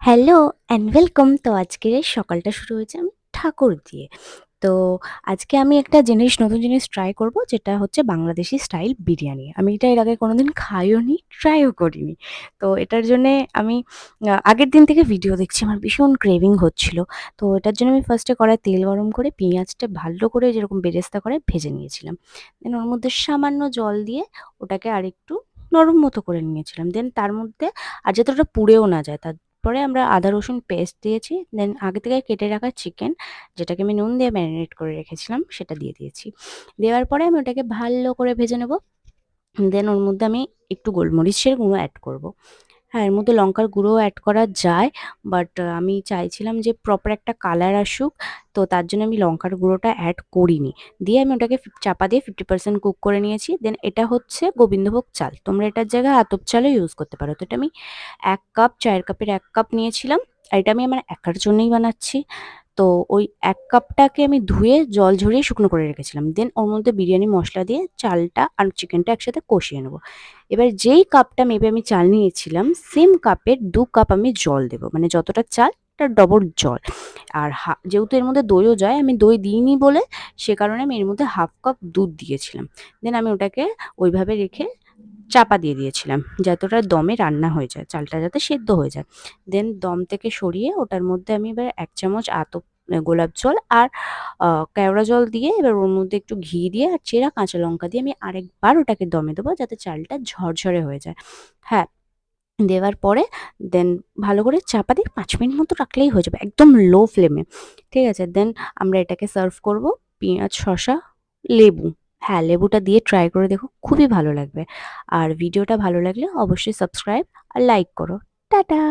Hello and welcome. তো আজকের এই সকালটা শুরু হয়েছে আমি ঠাকুর দিয়ে। তো আজকে আমি একটা নতুন জিনিস ট্রাই করব, যেটা হচ্ছে বাংলাদেশি স্টাইল বিরিয়ানি। আমি এটা এর আগে কোনোদিন খাইও নি, ট্রাইও করিনি। তো এটার জন্যে আমি আগের দিন থেকে ভিডিও দেখছি, আমার ভীষণ ক্রেভিং হচ্ছিল। তো এটার জন্য আমি ফার্স্টে কড়ায় তেল গরম করে পেঁয়াজটা ভালো করে যেরকম বেরেস্তা করে ভেজে নিয়েছিলাম। দেন ওর মধ্যে সামান্য জল দিয়ে ওটাকে আরেকটু নরম মতো করে নিয়েছিলাম। দেন তার মধ্যে আর যাতে ওটা পুড়েও না যায়, তারপরে আমরা আদা রসুন পেস্ট দিয়েছি। দেন আগে থেকে কেটে রাখা চিকেন, যেটাকে আমি নুন দিয়ে ম্যারিনেট করে রেখেছিলাম, সেটা দিয়ে দিয়েছি। দেওয়ার পরে আমি ওটাকে ভালো করে ভেজে নেব। দেন ওর মধ্যে আমি একটু গোলমরিচের গুঁড়ো অ্যাড করব। হ্যাঁ, এর মধ্যে লঙ্কার গুঁড়োও অ্যাড করা যায়। বাট আমি চাইছিলাম যে প্রপার একটা কালার আসুক। তো তার জন্য আমি লঙ্কার গুঁড়োটা অ্যাড করিনি। দিয়ে আমি ওটাকে চাপা দিয়ে 50% কুক করে নিয়েছি। দেন এটা হচ্ছে গোবিন্দভোগ চাল। তোমরা এটার জায়গায় আতপ চালও ইউজ করতে পারো। তো এটা আমি ১ কাপ, চায়ের কাপের ১ কাপ নিয়েছিলাম। আর এটা আমি আমার একার জন্যই বানাচ্ছি। তো ওই ১ কাপটাকে আমি ধুয়ে জল ঝরিয়ে শুকনো করে রেখেছিলাম। দেন ওর মধ্যে বিরিয়ানি মসলা দিয়ে চালটা আর চিকেনটা একসাথে কষিয়ে নেব। এবার যেই কাপটা মেপে আমি চাল নিয়েছিলাম, সেম কাপের ২ কাপ আমি জল দেব। মানে যতটা চাল তার ডবল জল। আর যেহেতু এর মধ্যে দইও যায়, আমি দই দিইনি বলে সে কারণে আমি এর মধ্যে ১/২ কাপ দুধ দিয়েছিলাম। দেন আমি ওটাকে ওইভাবে রেখে চাপা দিয়ে দিয়েছিলাম, যাতে ওটা দমে রান্না হয়ে যায়, চালটা যাতে সেদ্ধ হয়ে যায়। দেন দম থেকে সরিয়ে ওটার মধ্যে আমি এবার ১ চামচ গোলাপ জল আর কেওড়া জল দিয়ে, এবার ওর মধ্যে একটু ঘি দিয়ে আর চেরা কাঁচা লঙ্কা দিয়ে আমি আরেকবার ওটাকে দমে দেবো, যাতে চালটা ঝরঝরে হয়ে যায়। হ্যাঁ, দেওয়ার পরে দেন ভালো করে চাপা দিয়ে ৫ মিনিট মতো রাখলেই হয়ে যাবে, একদম লো ফ্লেমে। ঠিক আছে? দেন আমরা এটাকে সার্ভ করব পেঁয়াজ, শসা, লেবু। হ্যাঁ, লেবুটা দিয়ে ট্রাই করে দেখো, খুবই ভালো লাগবে। আর ভিডিওটা ভালো লাগলে অবশ্যই সাবস্ক্রাইব আর লাইক করো। টাটা!